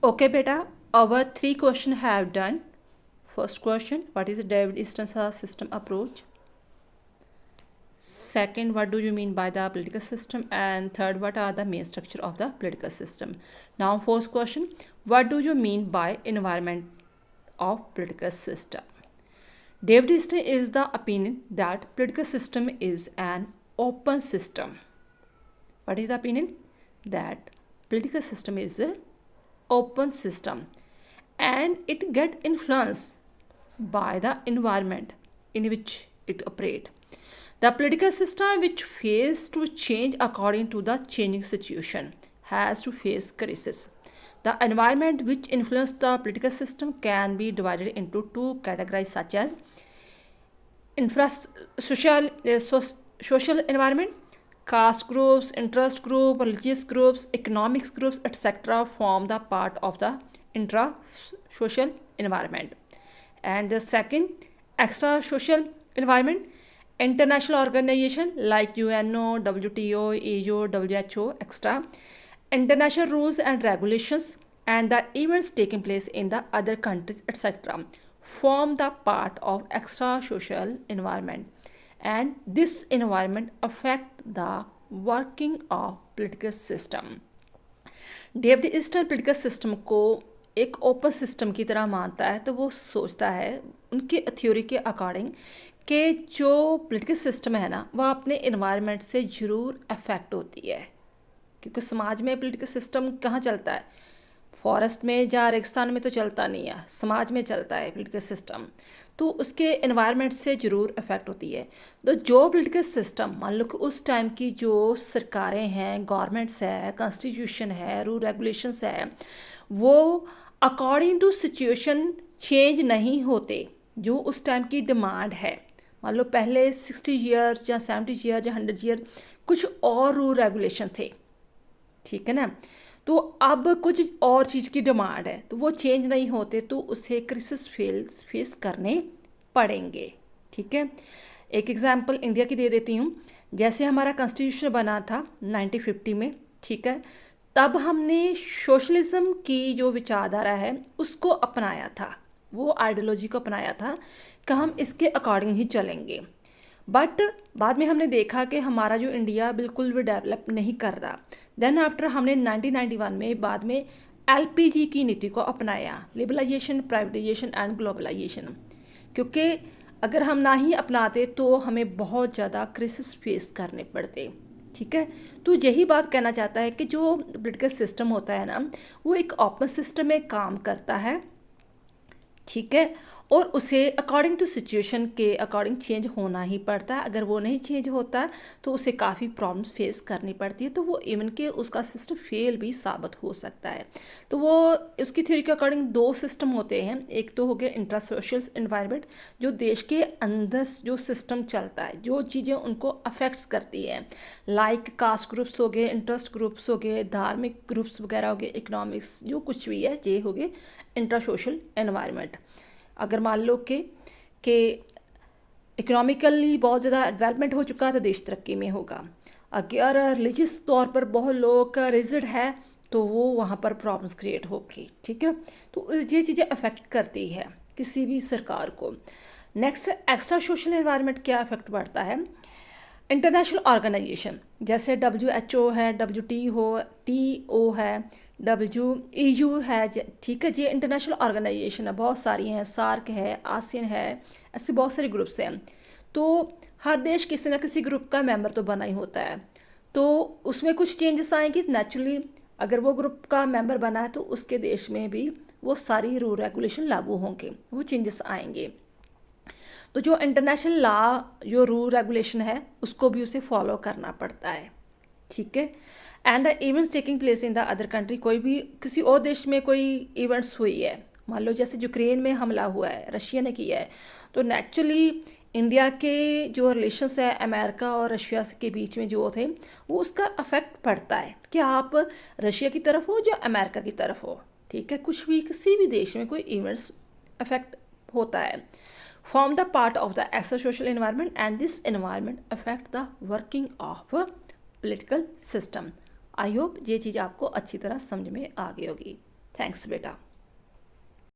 Okay, beta, our three questions have done. First question, what is the David Easton system approach? Second, what do you mean by the political system? And third, what are the main structure of the political system? Now, fourth question, what do you mean by environment of political system? David Easton is the opinion that political system is an open system. What is the opinion? That political system is a open system and it get influenced by the environment in which it operates. The political system which fails to change according to the changing situation has to face crisis. The environment which influence the political system can be divided into two categories such as social environment, caste groups, interest group, religious groups, economics groups, etc. form the part of the intra-social environment. And the second, extra-social environment, international organization like UNO, WTO, EU, WHO, etc. International rules and regulations and the events taking place in the other countries, etc. form the part of extra-social environment. And this environment affect the working of political system. David Easton political system को एक open system की तरह मानता है। तो वो सोचता है उनके थ्योरी के अकॉर्डिंग कि जो पोलिटिकल सिस्टम है ना वह अपने इन्वायरमेंट से ज़रूर अफेक्ट होती है, क्योंकि समाज में पोलिटिकल सिस्टम कहाँ चलता है, फॉरेस्ट में या रेगिस्तान में तो चलता नहीं है, समाज में चलता है पोलिटिकल सिस्टम, तो उसके एनवायरनमेंट से ज़रूर अफेक्ट होती है। तो जो पोलिटिकल सिस्टम मान लो कि उस टाइम की जो सरकारें हैं, गवर्नमेंट्स है, कॉन्स्टिट्यूशन है, रूल रेगुलेशंस है, वो अकॉर्डिंग टू सिचुएशन चेंज नहीं होते। जो उस टाइम की डिमांड है, मान लो पहले 60 ईयर्स या 70 ईयर या 100 ईयर कुछ और रूल रेगुलेशन थे, ठीक है ना, तो अब कुछ और चीज़ की डिमांड है तो वो चेंज नहीं होते, तो उसे क्राइसिस फेस करने पड़ेंगे। ठीक है, एक एग्जांपल इंडिया की दे देती हूँ। जैसे हमारा कॉन्स्टिट्यूशन बना था 1950 में, ठीक है, तब हमने सोशलिज्म की जो विचारधारा है उसको अपनाया था, वो आइडियोलॉजी को अपनाया था कि हम इसके अकॉर्डिंग ही चलेंगे। बट बाद में हमने देखा कि हमारा जो इंडिया बिल्कुल भी डेवलप नहीं कर रहा। देन आफ्टर हमने 1991 में बाद में एलपीजी की नीति को अपनाया, लिबरलाइजेशन, प्राइवेटाइजेशन एंड ग्लोबलाइजेशन, क्योंकि अगर हम ना ही अपनाते तो हमें बहुत ज़्यादा क्राइसिस फेस करने पड़ते। ठीक है, तो यही बात कहना चाहता है कि जो पोलिटिकल सिस्टम होता है ना वो एक ओपन सिस्टम में काम करता है, ठीक है, और उसे अकॉर्डिंग टू सिचुएशन के अकॉर्डिंग चेंज होना ही पड़ता है। अगर वो नहीं चेंज होता तो उसे काफ़ी प्रॉब्लम्स फेस करनी पड़ती है, तो वो इवन के उसका सिस्टम फेल भी साबित हो सकता है। तो वो उसकी थ्योरी के अकॉर्डिंग दो सिस्टम होते हैं, एक तो हो गया इंट्रा सोशल एनवायरनमेंट, जो देश के अंदर जो सिस्टम चलता है, जो चीज़ें उनको अफेक्ट्स करती है, लाइक कास्ट ग्रुप्स हो गए, इंटरेस्ट ग्रुप्स हो गए, धार्मिक ग्रुप्स वगैरह हो गए, इकोनॉमिक्स जो कुछ भी है, ये हो गए इंट्रा सोशल एनवायरनमेंट। अगर मान लो कि इकोनॉमिकली बहुत ज़्यादा डेवलपमेंट हो चुका है तो देश तरक्की में होगा। अगर रिलीजियस तौर पर बहुत लोग का रिजिड है तो वो वहाँ पर प्रॉब्लम्स क्रिएट होगी। ठीक है, तो ये चीज़ें अफेक्ट करती है किसी भी सरकार को। नेक्स्ट, एक्स्ट्रा सोशल एनवायरनमेंट क्या अफेक्ट पड़ता है? इंटरनेशनल ऑर्गेनाइजेशन जैसे WHO है, WTO है, EU है, ठीक है, ये इंटरनेशनल ऑर्गेनाइजेशन है, बहुत सारी हैं, सार्क है, आसियान है, ऐसे बहुत सारे ग्रुप्स हैं। तो हर देश किसी न किसी ग्रुप का मेंबर तो बना ही होता है, तो उसमें कुछ चेंजेस आएंगे नेचुरली। अगर वो ग्रुप का मेंबर बना है तो उसके देश में भी वो सारी रूल रेगुलेशन लागू होंगे, वो चेंजेस आएंगे। तो जो इंटरनेशनल लॉ, जो रूल रेगुलेशन है, उसको भी उसे फॉलो करना पड़ता है। ठीक है, and the events taking place in the other country, कोई भी किसी और देश में कोई इवेंट्स हुई है, मान लो जैसे यूक्रेन में हमला हुआ है, रशिया ने किया है, तो नेचुरली इंडिया के जो रिलेशंस है अमेरिका और रशिया के बीच में जो थे वो उसका अफेक्ट पड़ता है कि आप रशिया की तरफ हो या अमेरिका की तरफ हो। ठीक है, कुछ भी किसी भी देश में कोई इवेंट्स अफेक्ट होता है। form the part of the extra-social environment and this environment affect the working of a political system. I hope ये चीज़ आपको अच्छी तरह समझ में आ गई होगी। थैंक्स बेटा।